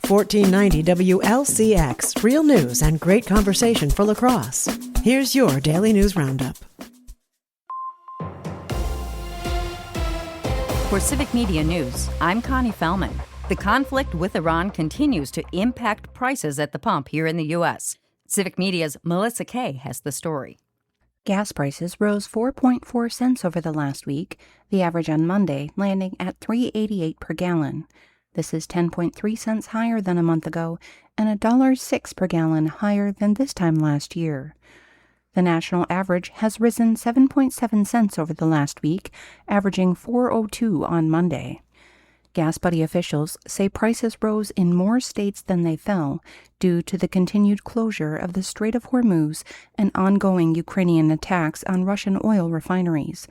1490 WLCX, real news and great conversation for La Crosse. Here's your Daily News Roundup. For Civic Media News, I'm Connie Fellman. The conflict with Iran continues to impact prices at the pump here in the U.S. Civic Media's Melissa Kay has the story. Gas prices rose 4.4 cents over the last week, the average on Monday landing at $3.88 per gallon. This is 10.3 cents higher than a month ago and $1.06 per gallon higher than this time last year. The national average has risen 7.7 cents over the last week, averaging $4.02 on Monday. Gas Buddy officials say prices rose in more states than they fell due to the continued closure of the Strait of Hormuz and ongoing Ukrainian attacks on Russian oil refineries.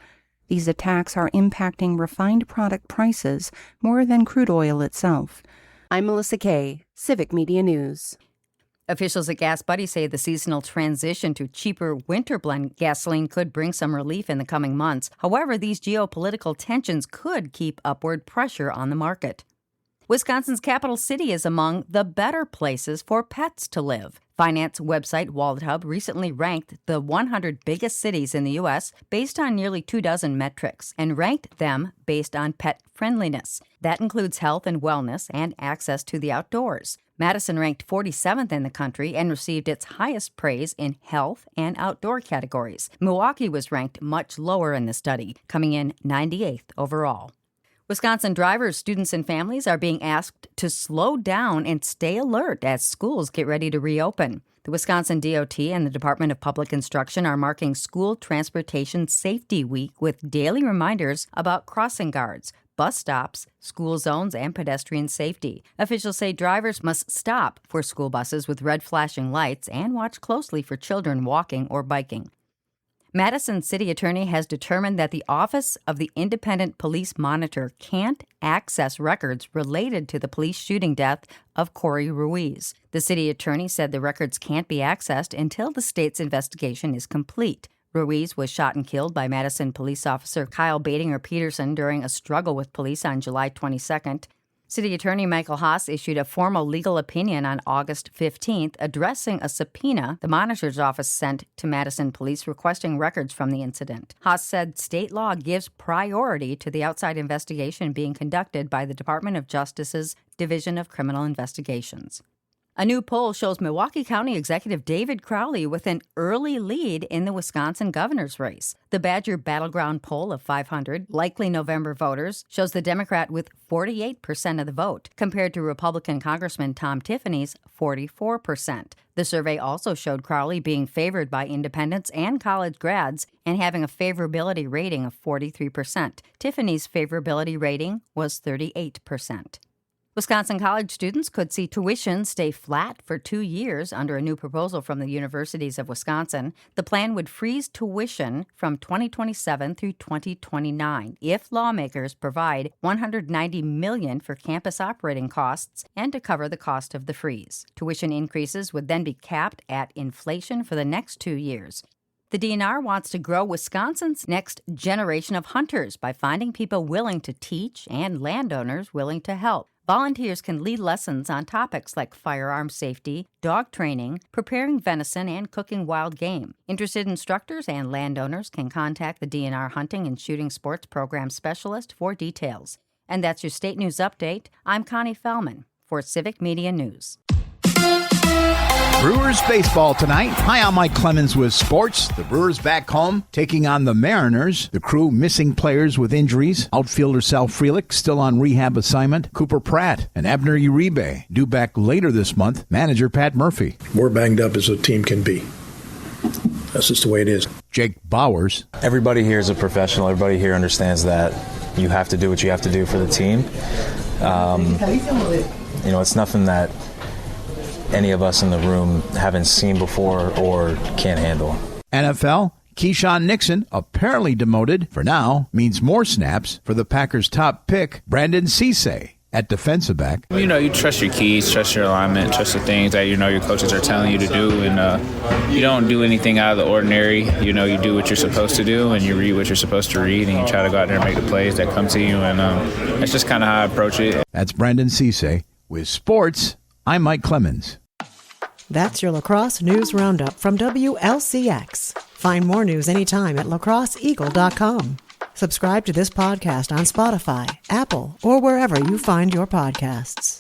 These attacks are impacting refined product prices more than crude oil itself. I'm Melissa Kay, Civic Media News. Officials at Gas Buddy say the seasonal transition to cheaper winter blend gasoline could bring some relief in the coming months. However, these geopolitical tensions could keep upward pressure on the market. Wisconsin's capital city is among the better places for pets to live. Finance website WalletHub recently ranked the 100 biggest cities in the U.S. based on nearly 24 metrics and ranked them based on pet friendliness. That includes health and wellness and access to the outdoors. Madison ranked 47th in the country and received its highest praise in health and outdoor categories. Milwaukee was ranked much lower in the study, coming in 98th overall. Wisconsin drivers, students, and families are being asked to slow down and stay alert as schools get ready to reopen. The Wisconsin DOT and the Department of Public Instruction are marking School Transportation Safety Week with daily reminders about crossing guards, bus stops, school zones, and pedestrian safety. Officials say drivers must stop for school buses with red flashing lights and watch closely for children walking or biking. Madison City Attorney has determined that the Office of the Independent Police Monitor can't access records related to the police shooting death of Corey Ruiz. The city attorney said the records can't be accessed until the state's investigation is complete. Ruiz was shot and killed by Madison police officer Kyle Batinger Peterson during a struggle with police on July 22nd. City Attorney Michael Haas issued a formal legal opinion on August 15th addressing a subpoena the monitor's office sent to Madison police requesting records from the incident. Haas said state law gives priority to the outside investigation being conducted by the Department of Justice's Division of Criminal Investigations. A new poll shows Milwaukee County Executive David Crowley with an early lead in the Wisconsin governor's race. The Badger Battleground poll of 500 likely November voters shows the Democrat with 48% of the vote, compared to Republican Congressman Tom Tiffany's 44%. The survey also showed Crowley being favored by independents and college grads and having a favorability rating of 43%. Tiffany's favorability rating was 38%. Wisconsin college students could see tuition stay flat for 2 years under a new proposal from the universities of Wisconsin. The plan would freeze tuition from 2027 through 2029 if lawmakers provide $190 million for campus operating costs and to cover the cost of the freeze. Tuition increases would then be capped at inflation for the next 2 years. The DNR wants to grow Wisconsin's next generation of hunters by finding people willing to teach and landowners willing to help. Volunteers can lead lessons on topics like firearm safety, dog training, preparing venison, and cooking wild game. Interested instructors and landowners can contact the DNR Hunting and Shooting Sports Program Specialist for details. And that's your State News Update. I'm Connie Fellman for Civic Media News. Brewers baseball tonight. Hi, I'm Mike Clemens with sports. The Brewers back home taking on the Mariners. The Crew missing players with injuries. Outfielder Sal Frelick still on rehab assignment. Cooper Pratt and Abner Uribe due back later this month. Manager Pat Murphy. We're banged up as a team can be. That's just the way it is. Jake Bowers. Everybody here is a professional. Everybody here understands that you have to do what you have to do for the team. It's nothing that any of us in the room haven't seen before or can't handle. NFL, Keyshawn Nixon, apparently demoted for now, means more snaps for the Packers' top pick, Brandon Cisse, at defensive back. You trust your keys, trust your alignment, trust the things that your coaches are telling you to do, and you don't do anything out of the ordinary. You do what you're supposed to do, and you read what you're supposed to read, and you try to go out there and make the plays that come to you, and that's just kind of how I approach it. That's Brandon Cisse with sports. I'm Mike Clemens. That's your Lacrosse News Roundup from WLCX. Find more news anytime at lacrosseeagle.com. Subscribe to this podcast on Spotify, Apple, or wherever you find your podcasts.